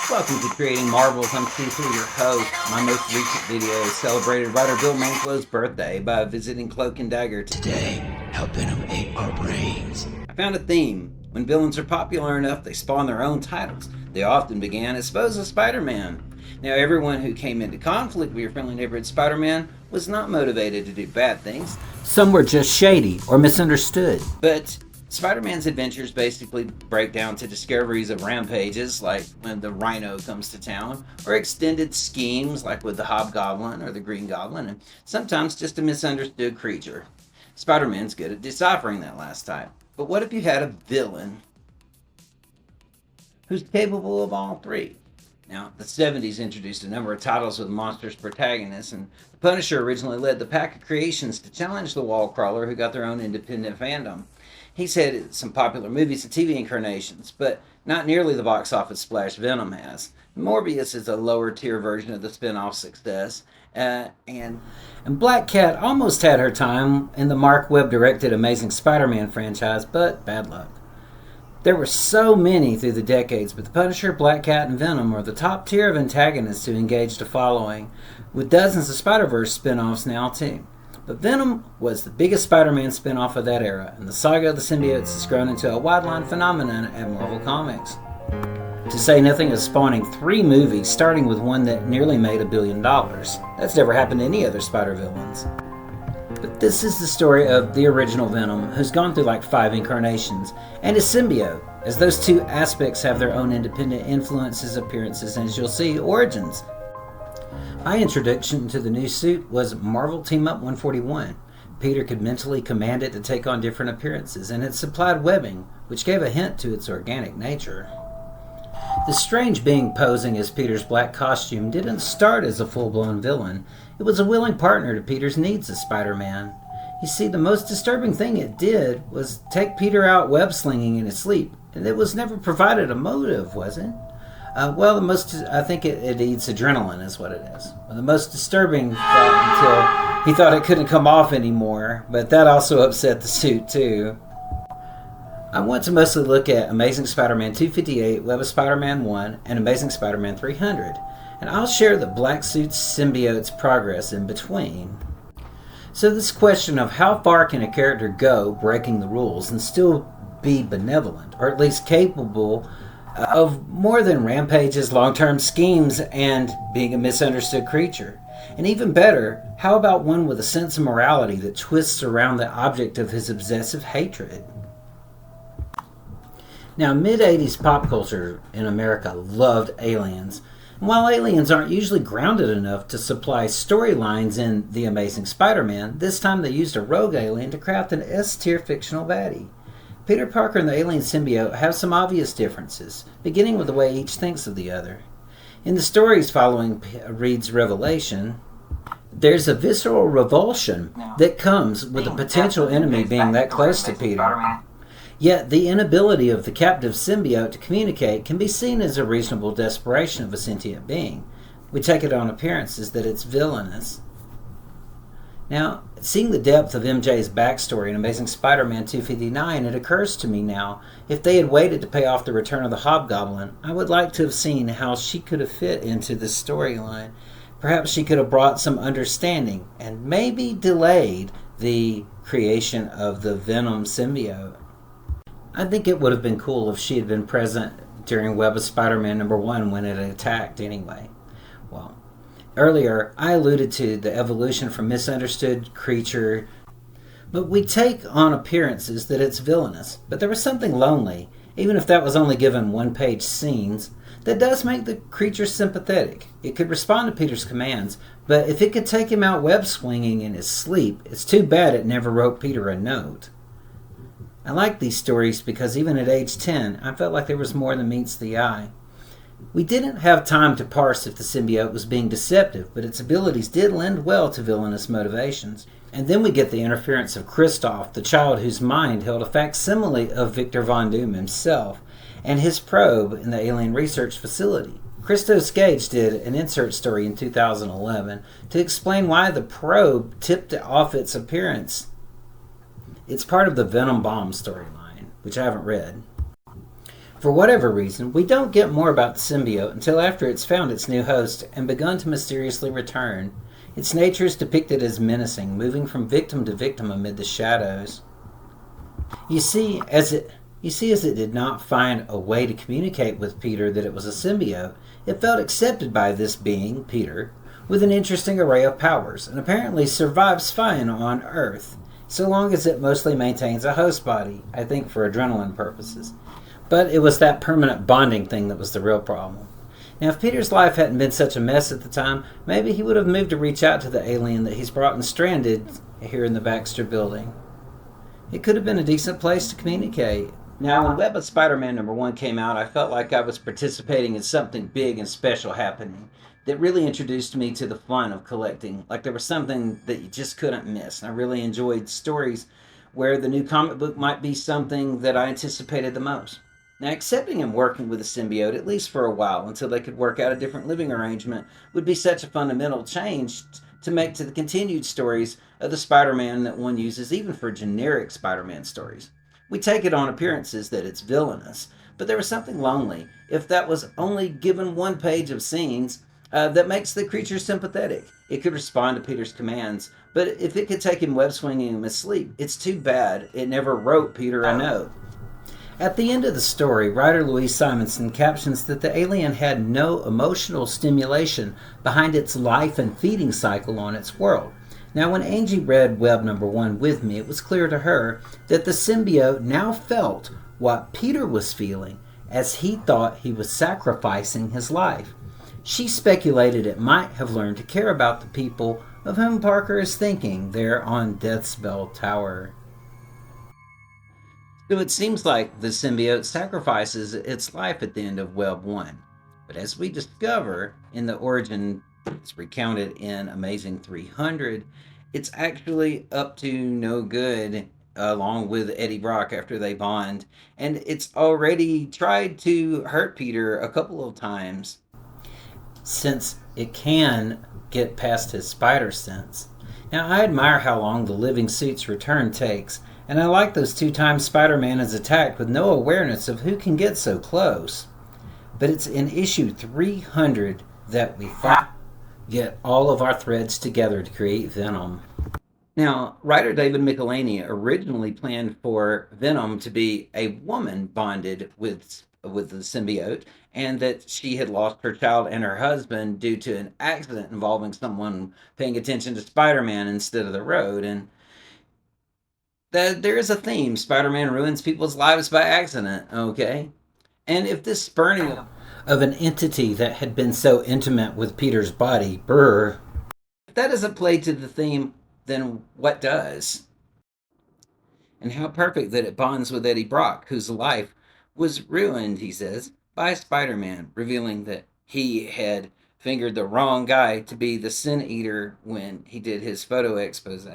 Welcome to Creating Marvels. I'm Keith, your host. My most recent video celebrated writer Bill Manklow's birthday by visiting Cloak and Dagger. Today, how Venom ate our brains. I found a theme. When villains are popular enough, they spawn their own titles. They often began as foes of Spider-Man. Now, everyone who came into conflict with your friendly neighborhood Spider-Man was not motivated to do bad things. Some were just shady or misunderstood. But Spider-Man's adventures basically break down to discoveries of rampages, like when the Rhino comes to town, or extended schemes, like with the Hobgoblin or the Green Goblin, and sometimes just a misunderstood creature. Spider-Man's good at deciphering that last type. But what if you had a villain who's capable of all three? Now, the 70s introduced a number of titles with monstrous protagonists, and the Punisher originally led the pack of creations to challenge the wall crawler who got their own independent fandom. He's had some popular movies and TV incarnations, but not nearly the box office splash Venom has. Morbius is a lower tier version of the spin-off success, and Black Cat almost had her time in the Mark Webb-directed Amazing Spider-Man franchise, but bad luck. There were so many through the decades, but the Punisher, Black Cat, and Venom are the top tier of antagonists who engaged a following, with dozens of Spider-Verse spin-offs now too. But Venom was the biggest Spider-Man spin-off of that era, and the saga of the symbiotes has grown into a wide-line phenomenon at Marvel Comics. To say nothing of spawning 3 movies, starting with one that nearly made $1 billion. That's never happened to any other Spider-Villains. But this is the story of the original Venom, who's gone through like 5 incarnations, and his symbiote, as those two aspects have their own independent influences, appearances, and as you'll see, origins. My introduction to the new suit was Marvel Team Up 141. Peter could mentally command it to take on different appearances, and it supplied webbing, which gave a hint to its organic nature. The strange being posing as Peter's black costume didn't start as a full-blown villain. It was a willing partner to Peter's needs as Spider-Man. You see, the most disturbing thing it did was take Peter out web-slinging in his sleep, and it was never provided a motive, was it? I think it eats adrenaline is what it is. Well, the most disturbing thought until he thought it couldn't come off anymore, but that also upset the suit too. I want to mostly look at Amazing Spider-Man 258, Web of Spider-Man 1, and Amazing Spider-Man 300, and I'll share the Black Suit's symbiote's progress in between. So this question of how far can a character go breaking the rules and still be benevolent, or at least capable of more than rampages, long-term schemes, and being a misunderstood creature. And even better, how about one with a sense of morality that twists around the object of his obsessive hatred? Now, mid-80s pop culture in America loved aliens. And while aliens aren't usually grounded enough to supply storylines in The Amazing Spider-Man, this time they used a rogue alien to craft an S-tier fictional baddie. Peter Parker and the alien symbiote have some obvious differences, beginning with the way each thinks of the other. In the stories following Reed's revelation, there's a visceral revulsion that comes with the potential enemy being that close to Peter. Yet the inability of the captive symbiote to communicate can be seen as a reasonable desperation of a sentient being. We take it on appearances that it's villainous. Now, seeing the depth of MJ's backstory in Amazing Spider-Man 259, it occurs to me now, if they had waited to pay off the return of the Hobgoblin, I would like to have seen how she could have fit into the storyline. Perhaps she could have brought some understanding, and maybe delayed the creation of the Venom symbiote. I think it would have been cool if she had been present during Web of Spider-Man #1 when it attacked anyway. Well, earlier, I alluded to the evolution from misunderstood creature, but we take on appearances that it's villainous. But there was something lonely, even if that was only given one-page scenes, that does make the creature sympathetic. It could respond to Peter's commands, but if it could take him out web-swinging in his sleep, it's too bad it never wrote Peter a note. I like these stories because even at age 10, I felt like there was more than meets the eye. We didn't have time to parse if the symbiote was being deceptive, but its abilities did lend well to villainous motivations. And then we get the interference of Kristoff, the child whose mind held a facsimile of Victor Von Doom himself, and his probe in the alien research facility. Christos Gage did an insert story in 2011 to explain why the probe tipped off its appearance. It's part of the Venom bomb storyline, which I haven't read. For whatever reason, we don't get more about the symbiote until after it's found its new host and begun to mysteriously return. Its nature is depicted as menacing, moving from victim to victim amid the shadows. You see, as it as it did not find a way to communicate with Peter that it was a symbiote, it felt accepted by this being, Peter, with an interesting array of powers, and apparently survives fine on Earth, so long as it mostly maintains a host body, I think for adrenaline purposes. But it was that permanent bonding thing that was the real problem. Now, if Peter's life hadn't been such a mess at the time, maybe he would have moved to reach out to the alien that he's brought and stranded here in the Baxter building. It could have been a decent place to communicate. Now, when Web of Spider-Man #1 came out, I felt like I was participating in something big and special happening that really introduced me to the fun of collecting. Like there was something that you just couldn't miss. And I really enjoyed stories where the new comic book might be something that I anticipated the most. Now, accepting and working with the symbiote, at least for a while, until they could work out a different living arrangement, would be such a fundamental change to make to the continued stories of the Spider-Man that one uses even for generic Spider-Man stories. We take it on appearances that it's villainous, but there was something lonely, if that was only given one page of scenes, that makes the creature sympathetic. It could respond to Peter's commands, but if it could take him web swinging him asleep, it's too bad it never wrote Peter a note. At the end of the story, writer Louise Simonson captions that the alien had no emotional stimulation behind its life and feeding cycle on its world. Now, when Angie read Web #1 with me, it was clear to her that the symbiote now felt what Peter was feeling as he thought he was sacrificing his life. She speculated it might have learned to care about the people of whom Parker is thinking there on Deathspell Tower. So it seems like the symbiote sacrifices its life at the end of Web 1. But as we discover in the origin, it's recounted in Amazing 300, it's actually up to no good along with Eddie Brock after they bond. And it's already tried to hurt Peter a couple of times since it can get past his spider sense. Now, I admire how long the living suit's return takes, and I like those 2 times Spider-Man is attacked with no awareness of who can get so close. But it's in issue 300 that we get all of our threads together to create Venom. Now, writer David Michelinie originally planned for Venom to be a woman bonded with the symbiote, and that she had lost her child and her husband due to an accident involving someone paying attention to Spider-Man instead of the road. And there is a theme: Spider-Man ruins people's lives by accident. Okay, and if this spurning of an entity that had been so intimate with Peter's body, if that doesn't play to the theme, then what does? And how perfect that it bonds with Eddie Brock, whose life was ruined, he says, by Spider-Man, revealing that he had fingered the wrong guy to be the Sin Eater when he did his photo expose.